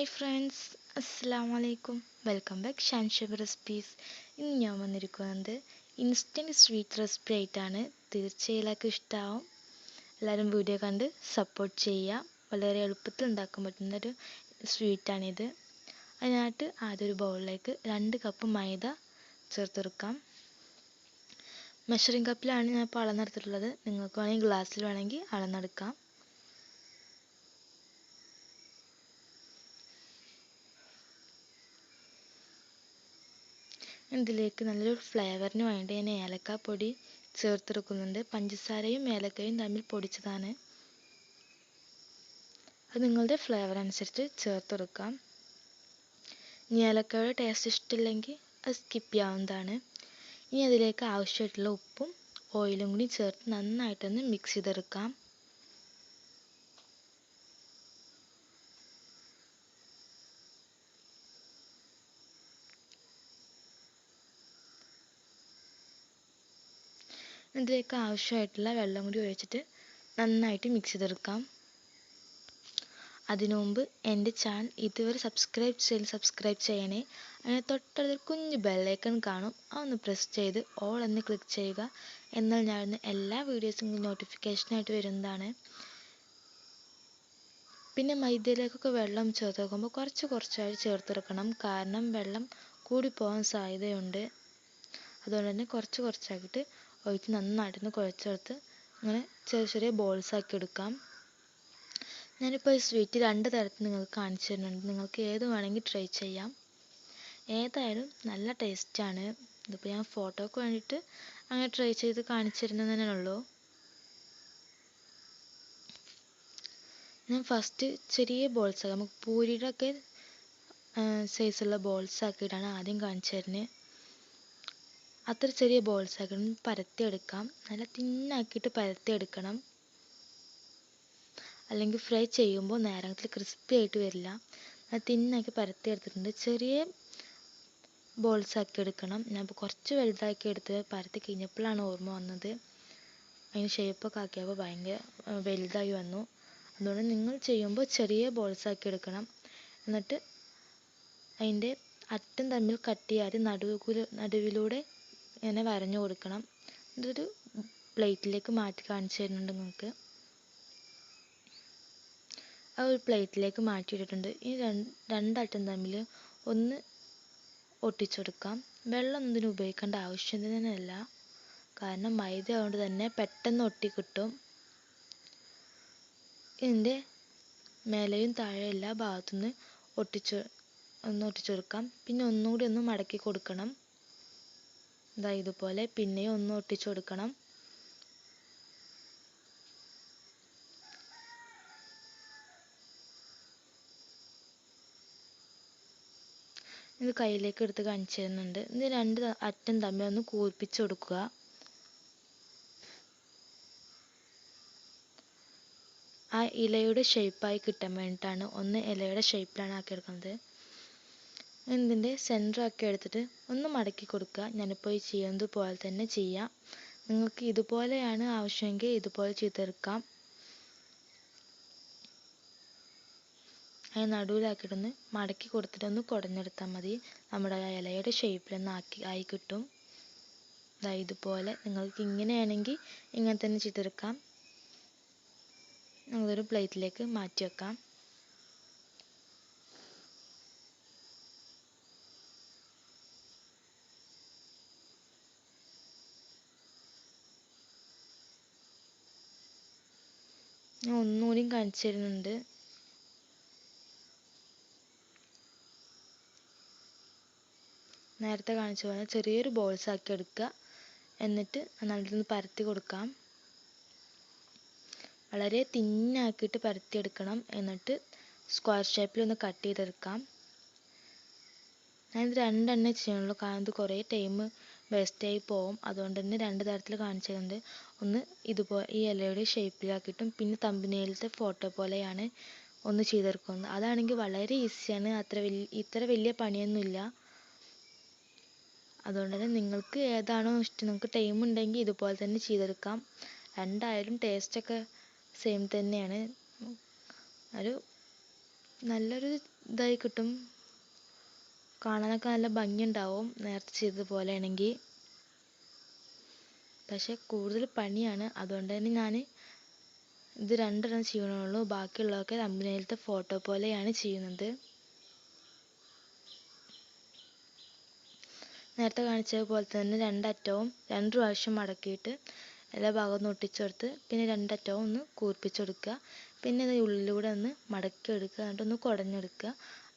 Hi friends, Assalamu alaikum. Welcome back SHANSHABI recipes. ഇന്ന് ഞാൻ വന്നിരിക്കുന്നത് ഇൻസ്റ്റൻറ്റ് സ്വീറ്റ് റെസിപ്പി ആയിട്ടാണ്. തീർച്ചയായും എല്ലാവർക്കും ഇഷ്ടമാവും. എല്ലാവരും വീഡിയോ കണ്ട് സപ്പോർട്ട് ചെയ്യുക. വളരെ എളുപ്പത്തിൽ ഉണ്ടാക്കാൻ പറ്റുന്നൊരു സ്വീറ്റാണിത്. അതിനായിട്ട് ആദ്യം ഒരു ബൗളിലേക്ക് 2 കപ്പ് മൈദ ചേർത്തെടുക്കാം. മെഷറിംഗ് കപ്പിലാണ് ഞാൻ ഇപ്പോൾ അളന്നെടുത്തിട്ടുള്ളത്. നിങ്ങൾക്ക് വേണമെങ്കിൽ ഗ്ലാസ്സിൽ വേണമെങ്കിൽ അളന്നെടുക്കാം. ഇതിലേക്ക് നല്ലൊരു ഫ്ലേവറിന് വേണ്ടി ഞാൻ ഏലക്കാപ്പൊടി ചേർത്തെടുക്കുന്നുണ്ട്. പഞ്ചസാരയും ഏലക്കയും തമ്മിൽ പൊടിച്ചതാണ്. അത് നിങ്ങളുടെ ഫ്ലേവർ അനുസരിച്ച് ചേർത്തെടുക്കാം. ഇനി ഏലക്കയുടെ ടേസ്റ്റ് ഇഷ്ടമില്ലെങ്കിൽ അത് സ്കിപ്പ് ചെയ്യാവുന്നതാണ്. ഇനി അതിലേക്ക് ആവശ്യമായിട്ടുള്ള ഉപ്പും ഓയിലും കൂടി ചേർത്ത് നന്നായിട്ടൊന്ന് മിക്സ് ചെയ്തെടുക്കാം. ഇതിലേക്ക് ആവശ്യമായിട്ടുള്ള വെള്ളം കൂടി ഒഴിച്ചിട്ട് നന്നായിട്ട് മിക്സ് ചെയ്തെടുക്കാം. അതിനു മുമ്പ് എൻ്റെ ചാനൽ ഇതുവരെ സബ്സ്ക്രൈബ് ചെയ്യണേ. അതിന് തൊട്ടടുത്തൊരു കുഞ്ഞു ബെല്ലൈക്കൺ കാണും. അതൊന്ന് പ്രസ് ചെയ്ത് ഓൾ എന്ന് ക്ലിക്ക് ചെയ്യുക. എന്നാൽ ഞാൻ എല്ലാ വീഡിയോസും നോട്ടിഫിക്കേഷനായിട്ട് വരുന്നതാണ്. പിന്നെ മൈദയിലേക്കൊക്കെ വെള്ളം ചേർത്ത് വെക്കുമ്പോൾ കുറച്ചായി ചേർത്തെടുക്കണം. കാരണം വെള്ളം കൂടിപ്പോകാൻ സാധ്യതയുണ്ട്. അതുകൊണ്ട് തന്നെ കുറച്ചാക്കിയിട്ട് ഒഴിച്ച് നന്നായിട്ടൊന്ന് കുഴച്ചെടുത്ത് അങ്ങനെ ചെറിയ ബോൾസ് ആക്കി എടുക്കാം. ഞാനിപ്പോൾ ഈ സ്വീറ്റ് 2 തരത്തിൽ നിങ്ങൾക്ക് കാണിച്ചു തരുന്നുണ്ട്. നിങ്ങൾക്ക് ഏത് വേണമെങ്കിൽ ട്രൈ ചെയ്യാം. ഏതായാലും നല്ല ടേസ്റ്റാണ്. ഇതിപ്പോൾ ഞാൻ ഫോട്ടോക്ക് വേണ്ടിയിട്ട് അങ്ങനെ ട്രൈ ചെയ്ത് കാണിച്ചു തരുന്നതന്നെ ഉള്ളൂ. ഞാൻ ഫസ്റ്റ് ചെറിയ ബോൾസ് നമുക്ക് പൂരിയുടെ ഒക്കെ സൈസുള്ള ബോൾസ് ആക്കിയിട്ടാണ് ആദ്യം കാണിച്ചു തരുന്നത്. അത്ര ചെറിയ ബോൾസ് ആക്കണം. പരത്തിയെടുക്കാം. നല്ല തിന്നാക്കിയിട്ട് പരത്തിയെടുക്കണം. അല്ലെങ്കിൽ ഫ്രൈ ചെയ്യുമ്പോൾ നേരത്തിൽ ക്രിസ്പി ആയിട്ട് വരില്ല. അത് തിന്നാക്കി പരത്തിയെടുത്തിട്ടുണ്ട്. ചെറിയ ബോൾസ് ആക്കി എടുക്കണം. ഞാനിപ്പോൾ കുറച്ച് വലുതാക്കി എടുത്ത് പരത്തി കഴിഞ്ഞപ്പോഴാണ് ഓർമ്മ വന്നത്. അതിന് ഷേപ്പൊക്കെ ആക്കിയപ്പോൾ ഭയങ്കര വലുതായി വന്നു. അതുകൊണ്ട് നിങ്ങൾ ചെയ്യുമ്പോൾ ചെറിയ ബോൾസ് ആക്കി എടുക്കണം. എന്നിട്ട് അതിൻ്റെ അറ്റം തമ്മിൽ കട്ട് ചെയ്യാതെ നടുവിലൂടെ ഇങ്ങനെ വരഞ്ഞു കൊടുക്കണം. ഇതൊരു പ്ലേറ്റിലേക്ക് മാറ്റി കാണിച്ചു തരുന്നുണ്ട് നിങ്ങൾക്ക്. ആ ഒരു പ്ലേറ്റിലേക്ക് മാറ്റിയിട്ടിട്ടുണ്ട്. ഈ രണ്ടറ്റം തമ്മിൽ ഒന്ന് ഒട്ടിച്ചെടുക്കാം. വെള്ളം ഇതിന് ഉപയോഗിക്കേണ്ട ആവശ്യം തന്നെയല്ല. കാരണം മൈദ കൊണ്ട് തന്നെ പെട്ടെന്ന് ഒട്ടിക്കിട്ടും. ഇതിൻ്റെ മേലെയും താഴെ എല്ലാ ഭാഗത്തുനിന്ന് ഒട്ടിച്ചെടുക്കാം. പിന്നെ ഒന്നുകൂടി ഒന്ന് മടക്കി കൊടുക്കണം. ഇതുപോലെ പിന്നെയും ഒന്ന് ഒട്ടിച്ചു കൊടുക്കണം. ഇത് കയ്യിലേക്ക് എടുത്ത് കാണിച്ചു തരുന്നുണ്ട്. ഇത് 2 അറ്റം തമ്മിൽ ഒന്ന് കൂർപ്പിച്ചു കൊടുക്കുക. ആ ഇലയുടെ ഷേപ്പായി കിട്ടാൻ വേണ്ടിയിട്ടാണ്. ഒന്ന് ഇലയുടെ ഷേപ്പിലാണ് ആക്കിയെടുക്കുന്നത്. ഇതിൻ്റെ സെൻറ്റർ ആക്കി എടുത്തിട്ട് ഒന്ന് മടക്കി കൊടുക്കുക. ഞാനിപ്പോൾ ഈ ചെയ്യുന്നത് പോലെ തന്നെ ചെയ്യാം. നിങ്ങൾക്ക് ഇതുപോലെയാണ് ആവശ്യമെങ്കിൽ ഇതുപോലെ ചെയ്തെടുക്കാം. അതിന് നടുവിലാക്കിയിട്ടൊന്ന് മടക്കി കൊടുത്തിട്ടൊന്ന് കുടഞ്ഞെടുത്താൽ മതി. നമ്മുടെ ഇലയുടെ ഷേപ്പിലൊന്ന് ആയി കിട്ടും. ഇതുപോലെ നിങ്ങൾക്ക് ഇങ്ങനെയാണെങ്കിൽ ഇങ്ങനെ തന്നെ ചെയ്തെടുക്കാം. നമ്മളൊരു പ്ലേറ്റിലേക്ക് മാറ്റി വെക്കാം. ഞാൻ ഒന്നുകൂടി കാണിച്ചു തരുന്നുണ്ട്. നേരത്തെ കാണിച്ച പോലെ ചെറിയൊരു ബോൾസ് ആക്കി എടുക്കുക. എന്നിട്ട് നന്നായിട്ടൊന്ന് പരത്തി കൊടുക്കാം. വളരെ തിന്നാക്കിയിട്ട് പരത്തിയെടുക്കണം. എന്നിട്ട് സ്ക്വയർ ഷേപ്പിൽ ഒന്ന് കട്ട് ചെയ്തെടുക്കാം. ഞാനിത് 2 എണ്ണേ ചെയ്യുള്ളൂ. കാരണം ഇത് കുറേ ടൈം വേസ്റ്റായി പോകും. അതുകൊണ്ട് തന്നെ 2 തരത്തിൽ കാണിച്ചിട്ടുണ്ട്. ഒന്ന് ഇതുപോലെ ഈ ഇലയുടെ ഷേപ്പിലാക്കിയിട്ടും പിന്നെ തമ്പനെയിലത്തെ ഫോട്ടോ പോലെയാണ് ഒന്ന് ചെയ്തെടുക്കുന്നത്. അതാണെങ്കിൽ വളരെ ഈസിയാണ്. ഇത്ര വലിയ പണിയൊന്നുമില്ല. അതുകൊണ്ട് തന്നെ നിങ്ങൾക്ക് ഏതാണോ ഇഷ്ടം, നിങ്ങൾക്ക് ടൈം ഉണ്ടെങ്കിൽ ഇതുപോലെ തന്നെ ചെയ്തെടുക്കാം. രണ്ടായാലും ടേസ്റ്റൊക്കെ സെയിം തന്നെയാണ്. ഒരു നല്ലൊരു ഇതായി കിട്ടും, കാണാനൊക്കെ നല്ല ഭംഗിയുണ്ടാവും നേരത്തെ ചെയ്തതുപോലെ ആണെങ്കിൽ. പക്ഷെ കൂടുതൽ പണിയാണ്, അതുകൊണ്ട് തന്നെ ഞാൻ ഇത് രണ്ടെണ്ണം ചെയ്യണുള്ളൂ. ബാക്കിയുള്ളതൊക്കെ തമ്പനയിലത്തെ ഫോട്ടോ പോലെയാണ് ചെയ്യുന്നത്. നേരത്തെ കാണിച്ചതുപോലെ തന്നെ രണ്ടറ്റവും 2 പ്രാവശ്യം മടക്കിയിട്ട് എല്ലാ ഭാഗവും ഒന്ന് ഒട്ടിച്ചെടുത്ത് പിന്നെ രണ്ടറ്റവും ഒന്ന് കൂർപ്പിച്ചെടുക്കുക. പിന്നെ ഇത് ഉള്ളിലൂടെ ഒന്ന് മടക്കി എടുക്കുക, എന്നിട്ടൊന്ന് കുടഞ്ഞെടുക്കുക.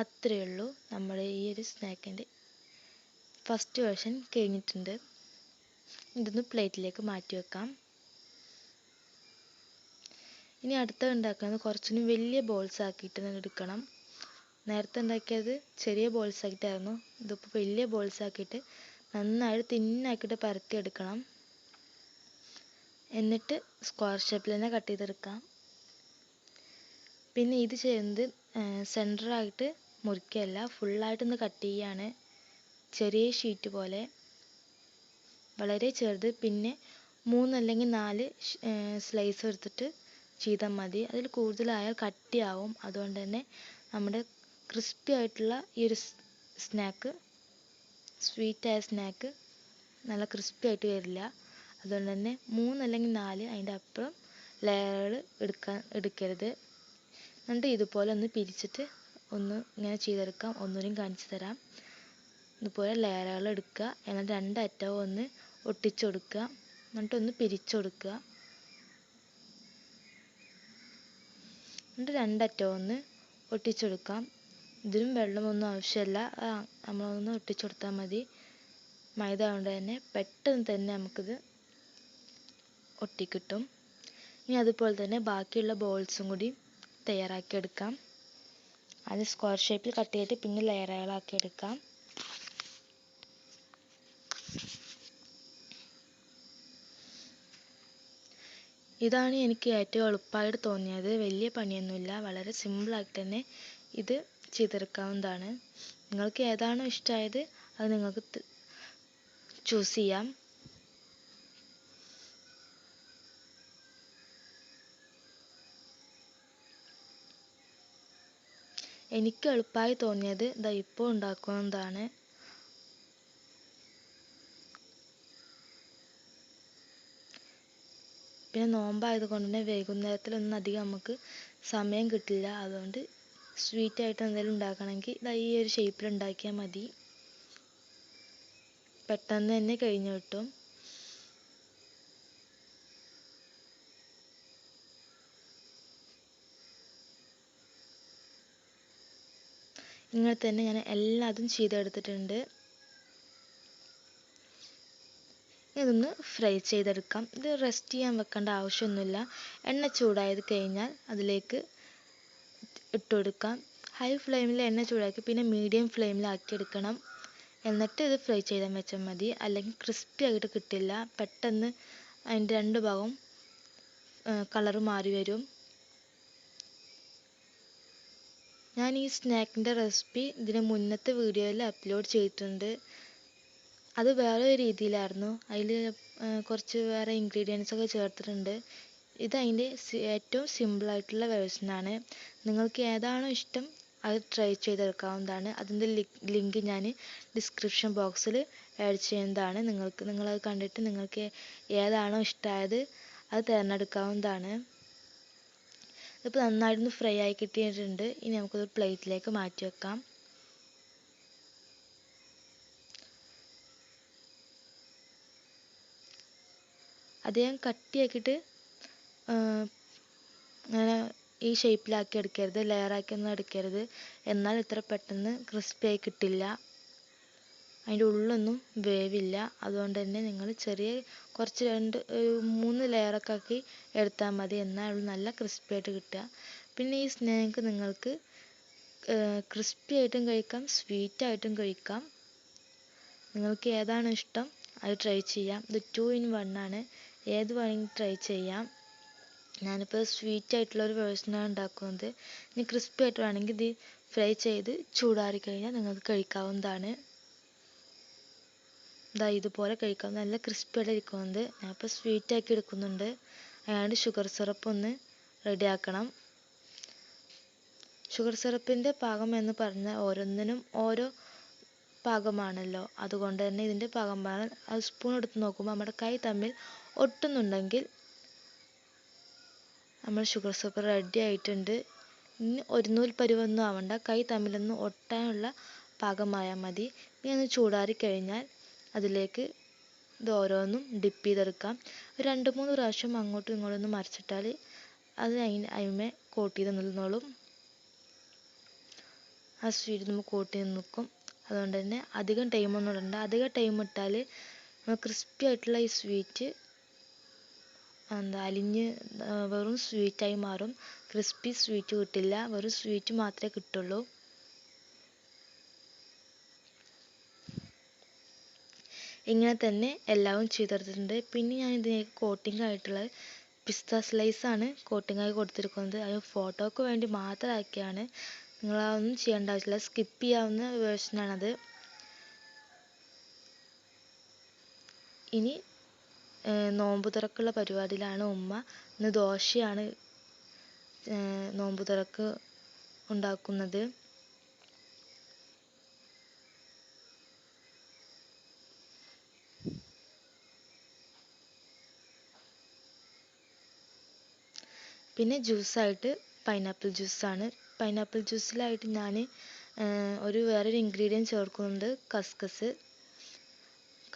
അത്രയേ ഉള്ളൂ. നമ്മുടെ ഈ ഒരു സ്നാക്കിൻ്റെ ഫസ്റ്റ് വേർഷൻ കഴിഞ്ഞിട്ടുണ്ട്. ഇതൊന്ന് പ്ലേറ്റിലേക്ക് മാറ്റി വെക്കാം. ഇനി അടുത്ത ഉണ്ടാക്കുന്നത് കുറച്ചുകൂടി വലിയ ബോൾസ് ആക്കിയിട്ട് എടുക്കണം. നേരത്തെ ഉണ്ടാക്കിയത് ചെറിയ ബോൾസ് ആക്കിയിട്ടായിരുന്നു. ഇതിപ്പോൾ വലിയ ബോൾസ് ആക്കിയിട്ട് നന്നായിട്ട് തിന്നാക്കിയിട്ട് പരത്തിയെടുക്കണം. എന്നിട്ട് സ്ക്വയർ ഷേപ്പിൽ തന്നെ കട്ട് ചെയ്തെടുക്കാം. പിന്നെ ഇത് ചെയ്യുന്നത് സെൻറ്ററായിട്ട് മുറിക്കുകയല്ല, ഫുള്ളായിട്ടൊന്ന് കട്ട് ചെയ്യാണ്. ചെറിയ ഷീറ്റ് പോലെ, വളരെ ചെറുത്. പിന്നെ 3 അല്ലെങ്കിൽ 4 സ്ലൈസ് എടുത്തിട്ട് ചെയ്താൽ മതി. അതിൽ കൂടുതലായാൽ കട്ടിയാവും. അതുകൊണ്ട് തന്നെ നമ്മുടെ ക്രിസ്പി ആയിട്ടുള്ള ഈ ഒരു സ്നാക്ക്, സ്വീറ്റായ സ്നാക്ക് നല്ല ക്രിസ്പി ആയിട്ട് വരില്ല. അതുകൊണ്ട് തന്നെ 3 അല്ലെങ്കിൽ 4 അതിൻ്റെ അപ്പുറം ലെയറുകൾ എടുക്കരുത്. എന്നിട്ട് ഇതുപോലെ ഒന്ന് പിരിച്ചിട്ട് ഒന്ന് ഇങ്ങനെ ചെയ്തെടുക്കാം. ഒന്നുകൂടി കാണിച്ചു തരാം. ഇതുപോലെ ലെയറുകൾ എടുക്കുക, എന്നിട്ട് 2 അറ്റവും ഒന്ന് ഒട്ടിച്ചു കൊടുക്കുക, എന്നിട്ടൊന്ന് പിരിച്ചു കൊടുക്കുക. എന്നിട്ട് 2 അറ്റവും ഒന്ന് ഒട്ടിച്ചെടുക്കാം. ഇതിലും വെള്ളമൊന്നും ആവശ്യമില്ല, നമ്മളൊന്ന് ഒട്ടിച്ചു കൊടുത്താൽ മതി. മൈദ കൊണ്ട് തന്നെ പെട്ടെന്ന് തന്നെ നമുക്കിത് ഒട്ടിക്കിട്ടും. ഇനി അതുപോലെ തന്നെ ബാക്കിയുള്ള ബോൾസും കൂടി തയ്യാറാക്കി എടുക്കാം. അത് സ്ക്വയർ ഷേപ്പിൽ കട്ട് ചെയ്തിട്ട് പിന്നെ ലെയറുകളാക്കി എടുക്കാം. ഇതാണ് എനിക്ക് ഏറ്റവും എളുപ്പമായിട്ട് തോന്നിയത്. വലിയ പണിയൊന്നുമില്ല, വളരെ സിമ്പിളായിട്ട് തന്നെ ഇത് ചെയ്തെടുക്കാവുന്നതാണ്. നിങ്ങൾക്ക് ഏതാണോ ഇഷ്ടമായത് അത് നിങ്ങൾക്ക് ചൂസ് ചെയ്യാം. എനിക്ക് എളുപ്പമായി തോന്നിയത് ഇതാ ഇപ്പോൾ ഉണ്ടാക്കുന്നതാണ്. പിന്നെ നോമ്പായത് കൊണ്ട് തന്നെ വൈകുന്നേരത്തിലൊന്നും അധികം നമുക്ക് സമയം കിട്ടില്ല. അതുകൊണ്ട് സ്വീറ്റായിട്ട് എന്തെങ്കിലും ഉണ്ടാക്കണമെങ്കിൽ ഇതാ ഈ ഒരു ഷേപ്പിൽ ഉണ്ടാക്കിയാൽ മതി, പെട്ടെന്ന് തന്നെ കഴിഞ്ഞു കിട്ടും. ഇങ്ങനെ തന്നെ ഞാൻ എല്ലാതും ചെയ്തെടുത്തിട്ടുണ്ട്. ഇതൊന്ന് ഫ്രൈ ചെയ്തെടുക്കാം. ഇത് റെസ്റ്റ് ചെയ്യാൻ വെക്കേണ്ട ആവശ്യമൊന്നുമില്ല. എണ്ണ ചൂടായത് കഴിഞ്ഞാൽ അതിലേക്ക് ഇട്ട് കൊടുക്കാം. ഹൈ ഫ്ലെയിമിൽ എണ്ണ ചൂടാക്കി പിന്നെ മീഡിയം ഫ്ലെയിമിലാക്കി എടുക്കണം. എന്നിട്ട് ഇത് ഫ്രൈ ചെയ്താൽ വെച്ചാൽ മതി, അല്ലെങ്കിൽ ക്രിസ്പി ആയിട്ട് കിട്ടില്ല. പെട്ടെന്ന് അതിൻ്റെ 2 ഭാഗവും കളർ മാറി വരും. ഞാൻ ഈ സ്നാക്കിൻ്റെ റെസിപ്പി ഇതിന് മുന്നത്തെ വീഡിയോയിൽ അപ്ലോഡ് ചെയ്തിട്ടുണ്ട്. അത് വേറെ ഒരു രീതിയിലായിരുന്നു. അതിൽ കുറച്ച് വേറെ ഇൻഗ്രീഡിയൻസ് ഒക്കെ ചേർത്തിട്ടുണ്ട്. ഇത് അതിൻ്റെ ഏറ്റവും സിമ്പിളായിട്ടുള്ള വേർഷനാണ്. നിങ്ങൾക്ക് ഏതാണോ ഇഷ്ടം അത് ട്രൈ ചെയ്തെടുക്കാവുന്നതാണ്. അതിൻ്റെ ലിങ്ക് ഞാൻ ഡിസ്ക്രിപ്ഷൻ ബോക്സിൽ ആഡ് ചെയ്യുന്നതാണ്. നിങ്ങളത് കണ്ടിട്ട് നിങ്ങൾക്ക് ഏതാണോ ഇഷ്ടമായത് അത് തിരഞ്ഞെടുക്കാവുന്നതാണ്. ഇതിപ്പോൾ നന്നായിട്ടൊന്ന് ഫ്രൈ ആയി കിട്ടിയിട്ടുണ്ട്. ഇനി നമുക്കത് പ്ലേറ്റിലേക്ക് മാറ്റി വെക്കാം. അധികം കട്ടിയാക്കിയിട്ട് അങ്ങനെ ഈ ഷേപ്പിലാക്കി എടുക്കരുത്, ലെയറാക്കി ഒന്നും എടുക്കരുത്. എന്നാൽ ഇത്ര പെട്ടെന്ന് ക്രിസ്പി ആയി കിട്ടില്ല, അതിൻ്റെ ഉള്ളൊന്നും വേവില്ല. അതുകൊണ്ട് തന്നെ നിങ്ങൾ കുറച്ച് 3 ലെയറൊക്കെ ആക്കി എടുത്താൽ മതി, എന്നാൽ നല്ല ക്രിസ്പി ആയിട്ട് കിട്ടുക. പിന്നെ ഈ സ്നാക്ക് നിങ്ങൾക്ക് ക്രിസ്പി ആയിട്ടും കഴിക്കാം, സ്വീറ്റായിട്ടും കഴിക്കാം. നിങ്ങൾക്ക് ഏതാണോ ഇഷ്ടം അത് ട്രൈ ചെയ്യാം. ഇത് 2 in 1 ആണ്. ഏത് വേണമെങ്കിലും ട്രൈ ചെയ്യാം. ഞാനിപ്പോൾ സ്വീറ്റ് ആയിട്ടുള്ളൊരു വേർഷനാണ് ഉണ്ടാക്കുന്നത്. ഇനി ക്രിസ്പി ആയിട്ട് വേണമെങ്കിൽ ഇത് ഫ്രൈ ചെയ്ത് ചൂടാറി കഴിഞ്ഞാൽ നിങ്ങൾക്ക് കഴിക്കാവുന്നതാണ്. ഇതാ ഇതുപോലെ കഴിക്കാം, നല്ല ക്രിസ്പി ആയിട്ട് ഇരിക്കുന്നത്. ഞാനിപ്പോൾ സ്വീറ്റ് ആക്കി എടുക്കുന്നുണ്ട്. അതിനാണ്ട് ഷുഗർ സിറപ്പ് ഒന്ന് റെഡിയാക്കണം. ഷുഗർ സിറപ്പിൻ്റെ പാകം എന്ന് പറഞ്ഞാൽ ഓരോന്നിനും ഓരോ പാകമാണല്ലോ. അതുകൊണ്ട് തന്നെ ഇതിൻ്റെ പാകം അത് സ്പൂൺ എടുത്ത് നോക്കുമ്പോൾ നമ്മുടെ കൈ തമ്മിൽ ഒട്ടുന്നുണ്ടെങ്കിൽ നമ്മൾ ഷുഗർ സിറപ്പ് റെഡി ആയിട്ടുണ്ട്. ഇനി ഒരു നൂൽ പരുവൊന്നും ആവണ്ട, കൈ തമ്മിലൊന്ന് ഒട്ടാനുള്ള പാകമായാൽ മതി. ഇനി ഒന്ന് ചൂടാറി കഴിഞ്ഞാൽ അതിലേക്ക് ഇത് ഓരോന്നും ഡിപ്പ് ചെയ്തെടുക്കാം. 2-3 പ്രാവശ്യം അങ്ങോട്ടും ഇങ്ങോട്ടും ഒന്ന് മറിച്ചിട്ടാൽ അത് അതിന്മേൽ കോട്ട് ചെയ്ത് നിന്നോളും. ആ സ്വീറ്റ് നമ്മൾ കോട്ട് ചെയ്ത് നിൽക്കും. അതുകൊണ്ട് തന്നെ അധികം ടൈമൊന്നും ഇടണ്ട. അധികം ടൈം ഇട്ടാൽ ക്രിസ്പി ആയിട്ടുള്ള ഈ സ്വീറ്റ് അലിഞ്ഞ് വെറും സ്വീറ്റായി മാറും. ക്രിസ്പി സ്വീറ്റ് കിട്ടില്ല, വെറും സ്വീറ്റ് മാത്രമേ കിട്ടുള്ളൂ. ഇങ്ങനെ തന്നെ എല്ലാവരും ചെയ്തെടുത്തിട്ടുണ്ട്. പിന്നെ ഞാൻ ഇതിലേക്ക് കോട്ടിംഗ് ആയിട്ടുള്ള പിസ്ത സ്ലൈസ് ആണ് കോട്ടിംഗ് ആയി കൊടുത്തിരിക്കുന്നത്. അത് ഫോട്ടോക്ക് വേണ്ടി മാത്രം ആക്കിയാണ്. നിങ്ങളതൊന്നും ചെയ്യേണ്ട ആവശ്യമില്ല, സ്കിപ്പ് ചെയ്യാവുന്ന വേർഷനാണത്. ഇനി നോമ്പ് തുറക്കുള്ള പരിപാടിയിലാണ് ഉമ്മ. ഇന്ന് ദോശയാണ് നോമ്പ് തുറക്ക് ഉണ്ടാക്കുന്നത്. പിന്നെ ജ്യൂസായിട്ട് പൈനാപ്പിൾ ജ്യൂസാണ്. പൈനാപ്പിൾ ജ്യൂസിലായിട്ട് ഞാൻ വേറൊരു ഇൻഗ്രീഡിയൻറ്റ് ചേർക്കുന്നുണ്ട്, കസ്കസ്.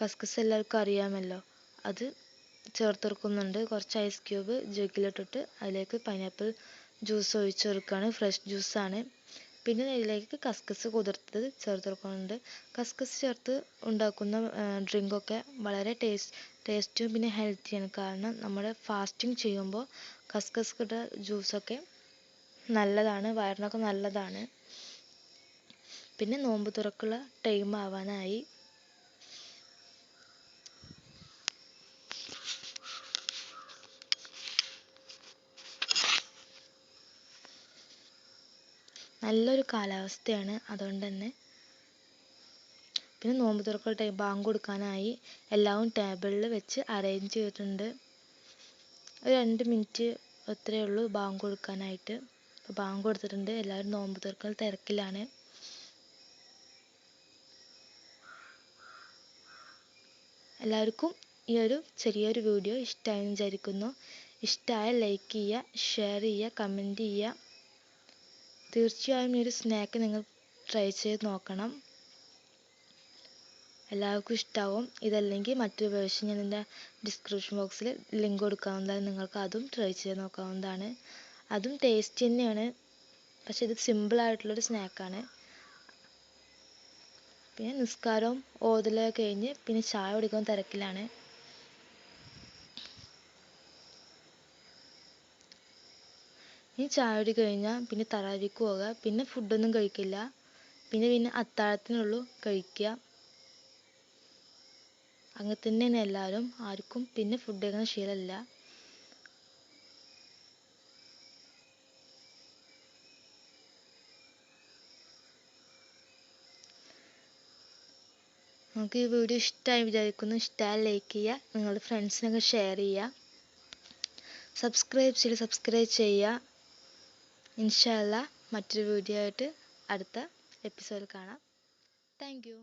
കസ്കസ് എല്ലാവർക്കും അറിയാമല്ലോ, അത് ചേർത്തെടുക്കുന്നുണ്ട്. കുറച്ച് ഐസ് ക്യൂബ് ജഗ്ഗിലിട്ടിട്ട് അതിലേക്ക് പൈനാപ്പിൾ ജ്യൂസ് ഒഴിച്ച് ചേർക്കുകയാണ്. ഫ്രഷ് ജ്യൂസാണ്. പിന്നെ ഇതിലേക്ക് കസ്കസ് കുതിർത്തത് ചേർത്തെടുക്കുന്നുണ്ട്. കസ്കസ് ചേർത്ത് ഉണ്ടാക്കുന്ന ഡ്രിങ്കൊക്കെ വളരെ ടേസ്റ്റും പിന്നെ ഹെൽത്തിയാണ്. കാരണം നമ്മുടെ ഫാസ്റ്റിംഗ് ചെയ്യുമ്പോൾ കസ്കസ് ഇട്ട ജ്യൂസൊക്കെ നല്ലതാണ്, വയറിനൊക്കെ നല്ലതാണ്. പിന്നെ നോമ്പ് തുറക്കുള്ള ടൈം ആവാനായി. നല്ലൊരു കാലാവസ്ഥയാണ്, അതുകൊണ്ട് തന്നെ. പിന്നെ നോമ്പ് തുറക്കുള്ള ടൈം ബാങ്ക് കൊടുക്കാനായി. എല്ലാവരും ടേബിളിൽ വെച്ച് അറേഞ്ച് ചെയ്തിട്ടുണ്ട്. ഒരു 2 മിനിറ്റ് അത്രയേ ഉള്ളൂ ബാങ്ക് കൊടുക്കാനായിട്ട്. അപ്പോൾ ബാങ്ക് കൊടുത്തിട്ടുണ്ട്. എല്ലാവരും നോമ്പ് തുറക്കൽ തിരക്കിലാണ്. എല്ലാവർക്കും ഈ ഒരു ചെറിയൊരു വീഡിയോ ഇഷ്ടമായെന്ന് വിചാരിക്കുന്നു. ഇഷ്ടമായാൽ ലൈക്ക് ചെയ്യുക, ഷെയർ ചെയ്യുക, കമൻറ്റ് ചെയ്യുക. തീർച്ചയായും ഈ ഒരു സ്നാക്ക് നിങ്ങൾ ട്രൈ ചെയ്ത് നോക്കണം, എല്ലാവർക്കും ഇഷ്ടമാവും. ഇതല്ലെങ്കിൽ മറ്റൊരു വേർഷൻ ഞാൻ എൻ്റെ ഡിസ്ക്രിപ്ഷൻ ബോക്സിൽ ലിങ്ക് കൊടുക്കാവുന്നതാണ്, നിങ്ങൾക്ക് അതും ട്രൈ ചെയ്ത് നോക്കാവുന്നതാണ്. അതും ടേസ്റ്റ് തന്നെയാണ്, പക്ഷെ ഇത് സിമ്പിളായിട്ടുള്ളൊരു സ്നാക്കാണ്. പിന്നെ നിസ്കാരവും ഓതലൊക്കെ കഴിഞ്ഞ് പിന്നെ ചായ കുടിക്കാൻ തിരക്കിലാണ്. ഇനി ചായ കുടി കഴിഞ്ഞാൽ പിന്നെ തറാവിക്ക് പോകുക, പിന്നെ ഫുഡൊന്നും കഴിക്കില്ല, പിന്നെ അത്താഴത്തിനുള്ളൂ കഴിക്കുക. അങ്ങനെ തന്നെയാണ് എല്ലാവരും, ആർക്കും പിന്നെ ഫുഡ് കഴിക്കുന്ന ശീലമില്ല. നമുക്ക് ഈ വീഡിയോ ഇഷ്ടമായി വിചാരിക്കുന്നു. ഇഷ്ടമായി ലൈക്ക് ചെയ്യുക, നിങ്ങളുടെ ഫ്രണ്ട്സിനൊക്കെ ഷെയർ ചെയ്യുക, സബ്സ്ക്രൈബ് ചെയ്യുക. ഇൻഷാ അല്ലാഹ് മറ്റൊരു വീഡിയോ ആയിട്ട് അടുത്ത എപ്പിസോഡിൽ കാണാം. Thank you.